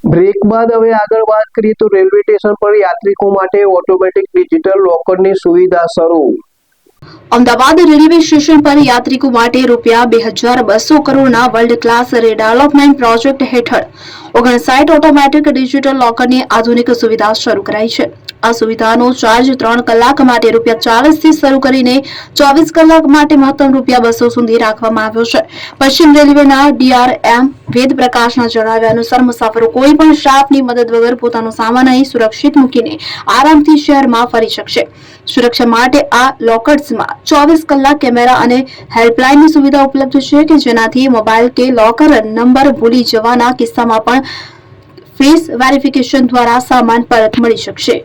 Break બાદ હવે આગળ વાત કરીએ તો રેલવે સ્ટેશન પર યાત્રિકો માટે ઓટોમેટિક ડિજિટલ લોકરની સુવિધા શરૂ. અમદાવાદ રેલવે સ્ટેશન પર યાત્રિકો માટે ₹2200 કરોડના વર્લ્ડ ક્લાસ રીડેવલપમેન્ટ પ્રોજેક્ટ હેઠળ 59 ઓટોમેટિક ડિજિટલ લોકરની આધુનિક સુવિધા શરૂ કરાઈ છે. આ સુવિધાનો ચાર્જ 3 કલાક માટે ₹40 થી શરૂ કરીને 24 કલાક માટે મહત્તમ ₹200 સુધી રાખવામાં આવ્યો છે. પશ્ચિમ રેલવેના DRM વેદ પ્રકાશના જણાવ્યા અનુસાર મુસાફરો કોઈ પણ સ્ટાફની મદદ વગર પોતાનો સામાન અહીં સુરક્ષિત મૂકીને આરામથી શહેરમાં ફરી શકશે. સુરક્ષા માટે આ લોકર્સમાં 24 કલાક કેમેરા અને હેલ્પલાઇનની સુવિધા ઉપલબ્ધ છે કે જેનાથી મોબાઈલ કે લોકર નંબર ભૂલી જવાના કિસ્સામાં પણ ફેસ વેરિફિકેશન દ્વારા સામાન પરત મળી શકશે.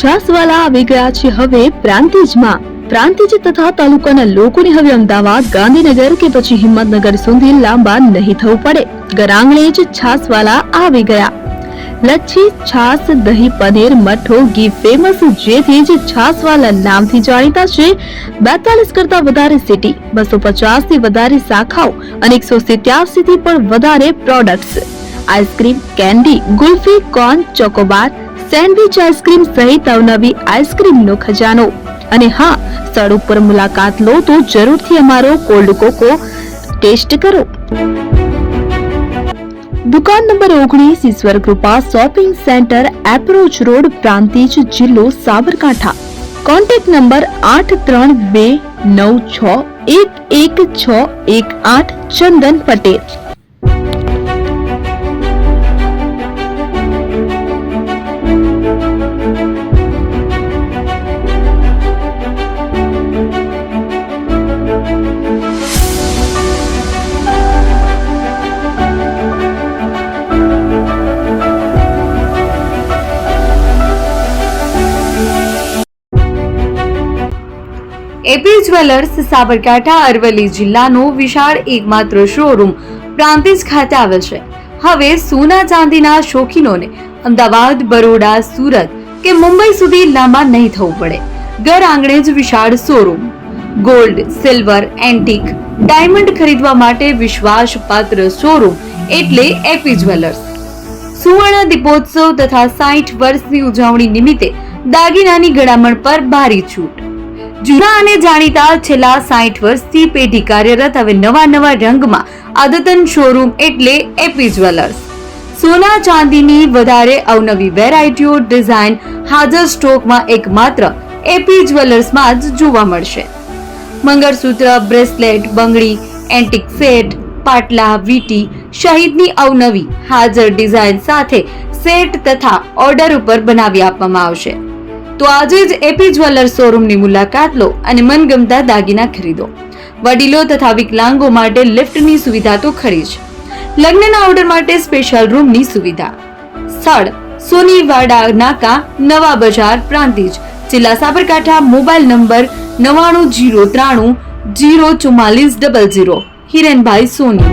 છાસવાલા આવી ગયા છે હવે પ્રાંતિજમાં. પ્રાંતિજ તથા તાલુકાના લોકોને હવે અમદાવાદ, ગાંધીનગર કે પછી હિંમતનગર સુધી લાંબા નહીં થવું પડે. ઘરઆંગણે જ છાસવાલા આવી ગયા. લચ્છી, છાસ, દહીં, પનીર, મઠ્ઠો, ઘી ફેમસ, જેથી જ છાસવાલા નામથી જાણીતા છે. 42 કરતા વધારે સિટી, 250 થી વધારે શાખાઓ અને 187 થી પણ વધારે products. Ice cream, candy, kulfi, corn, Chocobar, sandwich ice cream સહિત અવનવી આઈસ્ક્રીમનો ખજાનો. અને હા, સ્થળ ઉપર મુલાકાત લો તો જરૂરથી અમારો કોલ્ડ કોકો ટેસ્ટ કરો. દુકાન number 19, Ishwar Krupa shopping centre, approach road, Prantij, જિલ્લો Sabarkantha. Contact number 8326111618. Chandan Patel. AP jewellers Sabarkantha Aravalli જિલ્લાનો વિશાળ એકમાત્ર શોરૂમ પ્રાંતિજ ખાતે આવેલ છે. હવે સોના ચાંદીના શોખીનોને અમદાવાદ, બરોડા, સુરત કે મુંબઈ સુધી લાંબા નહીં થવું પડે. ઘર આંગણે જ વિશાળ showroom. Gold, silver, antique, diamond ખરીદવા માટે વિશ્વાસપાત્ર શોરૂમ એટલે એપી જ્વેલર્સ. સુવર્ણ દીપોત્સવ તથા 60 વર્ષની ઉજવણી નિમિત્તે દાગીનાની ગળામણ પર ભારી છૂટ. જૂના અને જાણીતા છેલ્લા 60 વર્ષથી પેઢી કાર્યરત હવે નવા રંગમાં અદ્યતન શોરૂમ એટલે એપી જ્વેલર્સ. સોના ચાંદીની વધારે અવનવી વેરાયટીઓ, ડિઝાઇન હાજર સ્ટોકમાં એકમાત્ર એપી જ્વેલર્સમાં જ જોવા મળશે. મંગળસૂત્ર, બ્રેસલેટ, બંગડી, એન્ટિક સેટ, પાટલા, વીટી સહિતની અવનવી હાજર ડિઝાઇન સાથે સેટ તથા ઓર્ડર ઉપર બનાવી આપવામાં આવશે. તો આજે જ એપી જ્વેલર્સ શોરૂમની મુલાકાત લો અને મનગમતા દાગીના ખરીદો. વડીલો તથા વિકલાંગો માટે લિફ્ટની સુવિધા તો ખરી જ. લગ્નના ઓર્ડર માટે સ્પેશિયલ રૂમની સુવિધા. સ્થળ સોનીવાડા નાકા, નવા બજાર, પ્રાંતિજ, જિલ્લા સાબરકાંઠા. Mobile number 9903304400. હિરેનભાઈ સોની.